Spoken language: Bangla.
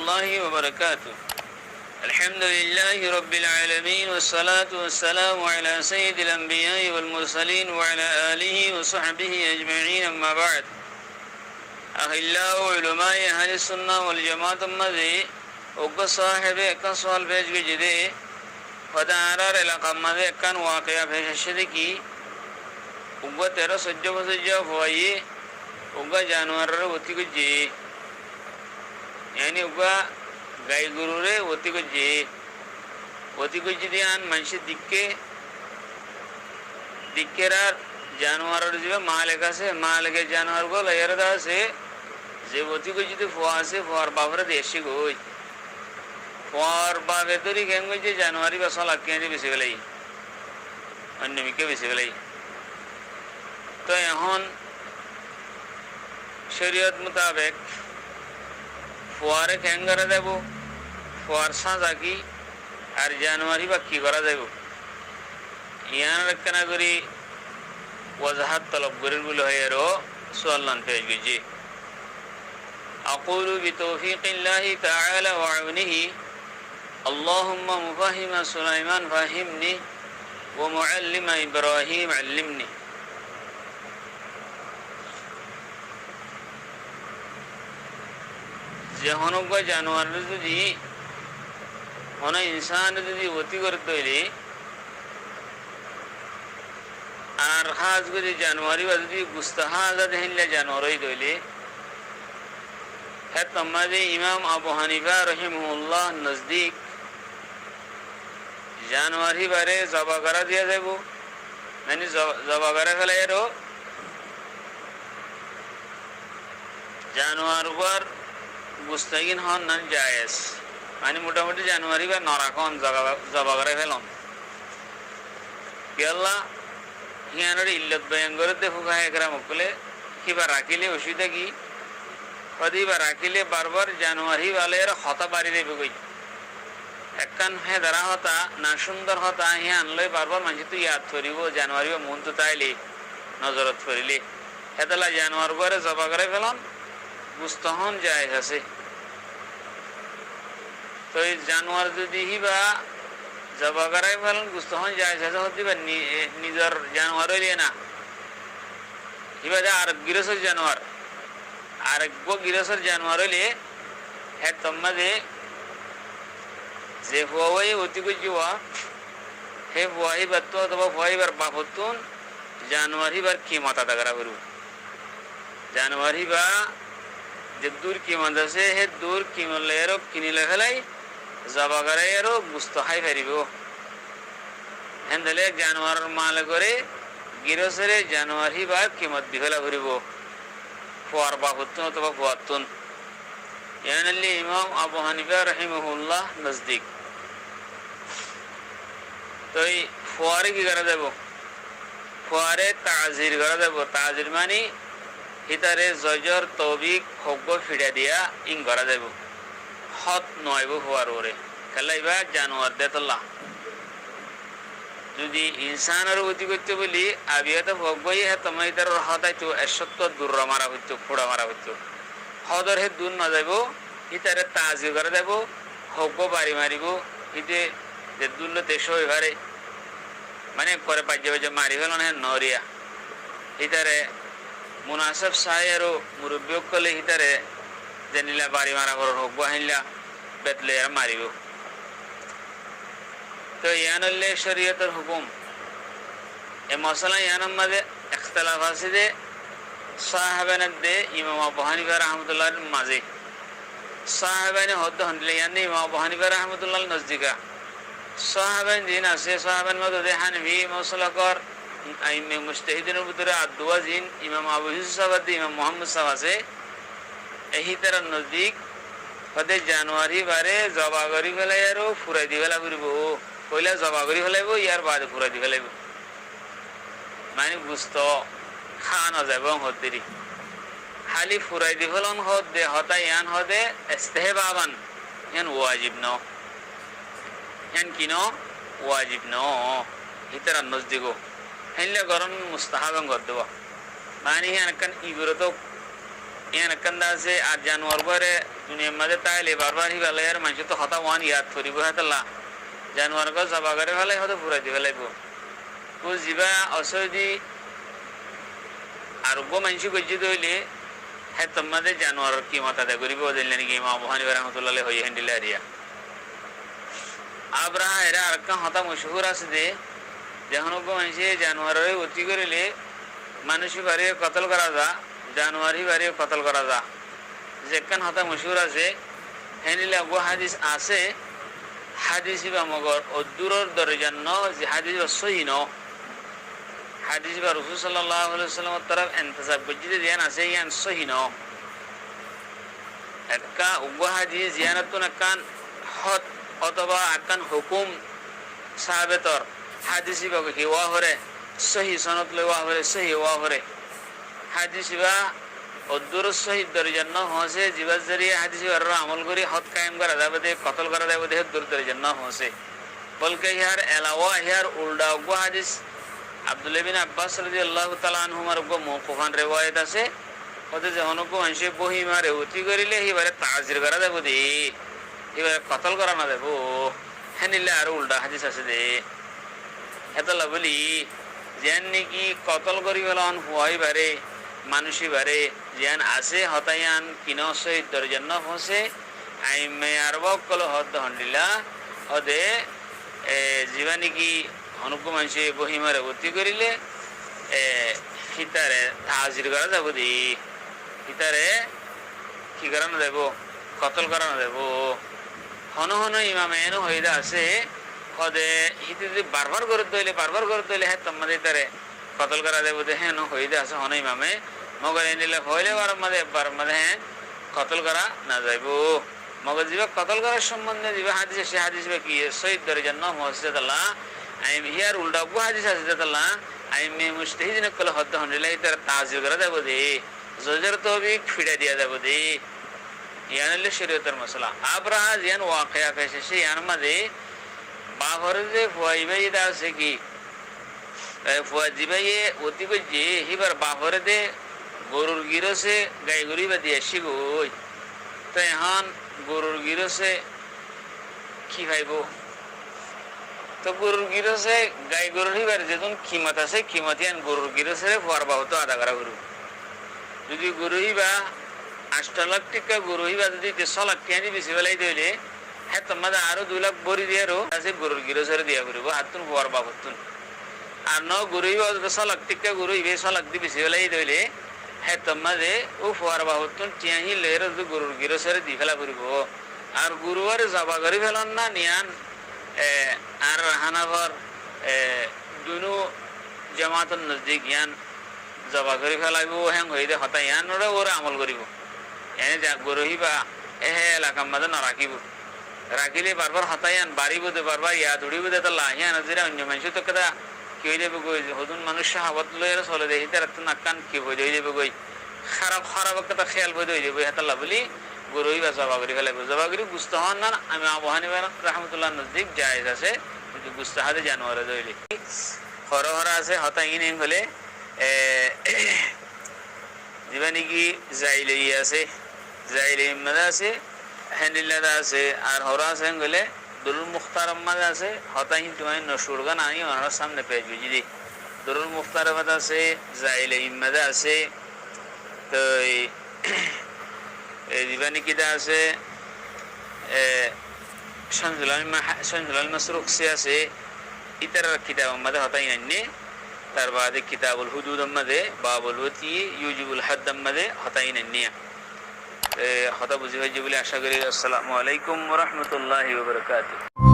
الله وبركاته. الحمد لله رب العالمين والصلاة والسلام على سيد الأنبياء والمرسلين وعلى آله وصحبه أجمعين. أما بعد، أخلاء علماء أهل السنة والجماعة مذي وقص صاحب كان سؤال بيج جدي فدارار علاقة مذي كان واقع بيش الشدكي وقا ترى سجّا فسجّا فوايه وقا جانور وطي كجي يعني وقا গাই গরুরে অতি করছে দিয়ান মানুষের দিকের আর জানোয়ারের যে মালিক আছে মালিকের জানোয়ার গুলো এরা আছে যে অতি করছে যদি ফোয়া আছে ফোয়ার বাপরে দেশি গই ফোয়ার বাপে তরি কেন গেছে জানুয়ারি বা সলাক কেঁদে বেশি গেলাই অন্য মিকে বেশি গেলাই। তো এখন শরীয়ত মোতাবেক ফোয়ারে কেন করা যাব, ফোয়ার সাজা কি আর জানুয়ারি বা কি করা যাব ইয়ান রক্ষণা করি ওয়াজাহাত তলব করেন বলে হয় আরও সোয়াল্লান পেশ গেছি। أقول بتوفيق الله تعالى وعونه اللهم مفهم سليمان فهمني ومعلم إبراهيم علمني. যে হনক জানোয়ার যদি হন ইনসান যদি অতি করতে হইলে আর খাস করে জানুয়ারি বা যদি গুস্তাহাজা দেখলে জানোয়ারই দইলে হ্যাঁ তোমাদের ইমাম আবু হানিফা রহিমহুল্লাহ নজদিক জানুয়ারি বারে জবা করা দিয়া যাব মানে জবা করা ফেলাই আরো জানুয়ার বার গুস্তাগিন হন না জায়েজ মানে মোটামুটি জানুয়ারি বা নরাখন জবা করে ফেলন কেল্লা হিয়ানোর ইল্লত বয়ান করে দেখো একরা মকলে কিবা রাখিলে অসুবিধা কি বা রাখিলে বারবার জানুয়ারি বালের হতা বাড়ি দেবে কই একখান হ্যাঁ দাঁড়া হতা না সুন্দর হতা হ্যাঁ আনলে বারবার মানুষ তো ইয়াদ করিব জানুয়ারি বা মন তো তাইলে নজরত করিলে হেতলা জানুয়ার করে জবা করে ফেলন গুস্তহন জায়েজ আছে। তো এই জানোয়ার যদি হিবা জবা করাই ফেলেন গুস্তহন জায়েজ আছে হতে বা নিজের জানোয়ার হইলে না হিবা আর গৃহস্থর জানোয়ার আর গৃহস্থর জানোয়ার হইলে হ্যাঁ তোমাদের যে ফুয়াই অতি করছিবা হে ফুয়াই বাত্ত অথবা ফুয়াইবার বাপতুন জানোয়ার হিবার কি মাথা দাগরা করব জানোয়ার হিবা যে দূর কিমত আছে হে দূর কিমলে আরো কিনিলে ফেলাই জবা করাই আরো গুস্ত খাই ফেরিব হেন্দলে জানোয়ার মাল করে গিরসরে জানোয়ার হিবার কিমত দি ফেলা ফুরিব ফুয়ার বাপতুন অথবা ফুয়াতুন ইয়ানাল্লি ইমাম আবু হানিফা রহিমহুল্লাহ নজদিক। তো এই ফুয়ারে কি করা যাব, ফুয়ারে তাজির করা যাব। তাজির মানে হিতারে জজর তৌবিক হব্য ফিরা দিয়া ইং করা যাব হত নয়ব ফুয়ার ওরে খেলাইবা জানোয়ার দেতলা যদি ইনসানের অতি করতে বলি আবিয়াতে হব্বই হ্যাঁ তোমার তার হতাইতো 170 দূর মারা হইতো ফোড়া মারা হইতো হদর হে দূর না যাব হিতারে তাজির করা যাব হব্য বাড়ি মারিব হিতে যে দূর দেশ এবারে মানে করে পাইছে পাইছে মারি ফেল হ্যাঁ নরিয়া হিতারে মুনাসব সাই আরো মুরব্বী কলে হিতারে জানিলা বাড়ি মারা করার হব্য হাইলা বেতলে আর মারিব। তো ইয়ানল্লে শরীয়তের হুকুম এ মশলা ইয়ানের মাঝে ইখতিলাফ আছে যে সাহাবানের দে ইমাম আবু হানিফা রাহমাতুল্লাহর মাঝে সাহাবানে হদ্দ হন্ডলে ইয়ানে ইমাম আবু হানিফা রাহমাতুল্লাহ নজদিকা সাহাবান দিন আছে সাহাবান মধ্যে হানফি মসলাকর আইমে মুজতাহিদিনের ভিতরে আদওয়া জিন ইমাম আবু ইউসুফ সাহাব ইমাম মুহাম্মদ সাহাব আছে এই তার নজদিক হদে জানুয়ারি বারে জবা করি ফেলাই আর ফুরাই দি ফেলা ফুরিব পয়লা জবা করি ফেলাইব ইয়ার বাদে ফুরাই দি ফেলাইব মানে গুস্ত খান যাব হদ্দেরি খালি ফুরাই দি ফেলন হদ দে হতা ইয়ান হদে ইস্তেহবাবান ইয়ান ওয়াজিব ন ইয়ান কিন ওয়াজিব ন হিতার নজদিগো হেলে গরম মুস্তাহাবান কর দেব মানে ইয়ান কান ইবরত ইয়ান কান্দা আছে আর জানুয়ার পরে দুনিয়ার মাঝে তাইলে বারবার হি বেলায় আর মানুষ তো হতা ওয়ান ইয়াদ করিব হাতাল্লা জানোয়ার গছ জবা করে ফেলাই হয়তো ফুরাই দি ফেলাইব কো যিবা অসদি আরোগ্য মানুষ গজ্জিত হইলে হ্যাঁ তোমাদের জানোয়ার কি মাথা দেয় করিব দিলেন নাকি ইমাম আবু হানিফা রাহমাতুল্লাহ হয়ে হ্যান্ডিল হারিয়া আবরাহা এরা আর একটা হতা মশহুর আছে যে যখন মানুষে জানোয়ারের অতি করিলে মানুষই বাড়িয়ে কতল করা যা জানোয়ারই বাড়িয়ে কতল করা যা যেখান হতা মশহুর আছে হ্যান্ডিলে গো হাদিস আছে হাদিস বা মগর অদূরের দরজার ন যে হাদিস বা সহি ন হাদিস বা রাসূল সাল্লাল্লাহু আলাইহি ওয়াসাল্লামের তরফ ইন্তিসাব গজ্জিতে জ্ঞান আছে ইয়ান সহি ন একটা গো হাদিস জিয়ারতুন কান হত অথবা আকান হুকুম সাহাবেতর হাদিস বা কি ওয়া হরে সহি সনদ লওয়া হরে সহি ওয়া হরে হাদিস বা অদূর সহি দরজার ন হসে জীবাস জরিয়ে হাদিস আর আমল করি হত কায়েম করা যাবে দে কতল করা যাবে দে দূর দরজার ন হসে বলকে ইয়ার এলাওয়া ইয়ার উল্টা গো হাদিস আব্দুল্লাহ বিন আব্বাস রাদিয়াল্লাহু তাআলা আনহুমার গো মওকুফান রিওয়ায়াত আছে ওতে যে অনকো মানুষে বহি মারে অতি করিলে এবারে তাজির করা যাবে দে এবারে কতল করা না দেব হেনিলে আর উল্টা হাদিস আছে দে এতলা বলি যেন নাকি কতল করি ফেলন হুয়াই বারে মানুষই বারে যেন আছে হতায়ান কিন সহিত দরজার ন হসে আইমে আর বকল হদ হন্ডিলা হদে জীবা নাকি অনুপ মানুষে বহি মারে অতি করিলে হিতারে তাজির করা যাব দি হিতারে কি করানো দেব কতল করানো দেব হন হন ইমাম এন হইদা আছে হদে হিতে যদি বারবার করে দইলে হ্যাঁ তোমাদের তারে কতল করা দেব দে হ্যাঁ হইদা আছে হন ইমামে মগর এনিলে হইলে বার মাঝে হ্যাঁ কতল করা না যাইব মগর যিবা কতল করার সম্বন্ধে যিবা হাদিস সে হাদিস কি সহিদ দরজার ন মসজিদ আল্লাহ আইম হিয়ার উল্টা গো হাদিস আছে আল্লাহ আইম মুস্তাহিদিন কল হদ হন্ডিলা তার তাজির করা দেব দে জজর তৌবিক ফিড়া দিয়া দেব দে ইয়ানলে শরীয়তের মসলা আবরাহা জিয়ান ওয়াকিয়া কাছে সে ইয়ান মাঝে বাহরে যে ফুয়াইবাই দা আছে কি ফুয়াজিবাই অতি কইছে হিবার বাহরে দে গরুর গিরসে গাই গরু বা দিয়ে শিগই তো এখন গরুর গিরসে কি খাইব তো গরুর গিরসে গাই গরুর হিবার যেদিন কিমত আছে কিমত ইয়ান গরুর গিরসে ফুয়ার বাহতো আদা করা গরু যদি গরু হিবা 8 লাখ টাকা গরু হিবা যদি 100 লাখ টাকা বেশি বেলাই দিলে হ্যাঁ তোমাদের আরো 2 লাখ বড়ি দিয়ে আছে গরুর গিরসের দিয়া করিব হাতুন ফুয়ার বাবতুন আর ন গরু হিবা 100 লাখ টাকা গরু হিবে 100 লাখ দিয়ে বেশি বেলাই দিলে হ্যাঁ তোমাদের ও ফুয়ার বাবতুন টিয়াহি লের গরুর গিরসের দি ফেলা করিব আর গুরুবার জবা করি ফেলন না নিয়ান আর হানাভর দুনু জামাতন নজদিক ইয়ান জবা করি ফেলাইব হ্যাং হইদে হতা ইয়ান ওরা আমল করিব এনে গরু হিবা এলাকার মাঝে না রাখিব রাখিলে বারবার হতায়ান বাড়িব দে বারবার ইয়া ধুড়িব দে তো লাহিয়া নজরে অন্য মানুষ তো কেদা কি হয়ে যাবে গই হদুন মানুষ সাহাবত লইয়া চলে দে হিতার নাকান কি হয়ে যাবে গই খারাপ একটা খেয়াল বই হয়ে যাবে হেতাল্লা বলি গরু হিবা জবা করি ফেলাইব জবা করি বুঝতে হন না আমি আবু হানিফা রাহমাতুল্লাহ নজদিক জায়েজ আছে কিন্তু বুঝতে হাতে জানোয়ারে দইলে হরা আছে হতাইন হলে যিবা নাকি জাইলে আছে জাইলে ইমাদা আছে হ্যান্ডিল্লাদা আছে আর হরা আছে গেলে দুরুল মুখতার আম্মাদ আছে হতাইন তোমায় নসুর গান আনি ওনার সামনে পেয়ে বুঝলি দুরুল মুখতার আম্মাদ আছে জাইলে ইমাদা আছে তো যিবা নাকিদা আছে সঞ্জুলাল মাসরুকসি আছে ইতার কিতাব আম্মাদে হতাইন আননি তার বাদে কিতাবুল হুদুদ আম্মাদে বাবুল ওয়াতি ইউজিবুল হাদ আম্মাদে হতাইন আননি হতা বুঝি হয়েছে বলে আশা করি। আসসালামু আলাইকুম ওয়া রাহমাতুল্লাহি ওয়া বারাকাতুহু।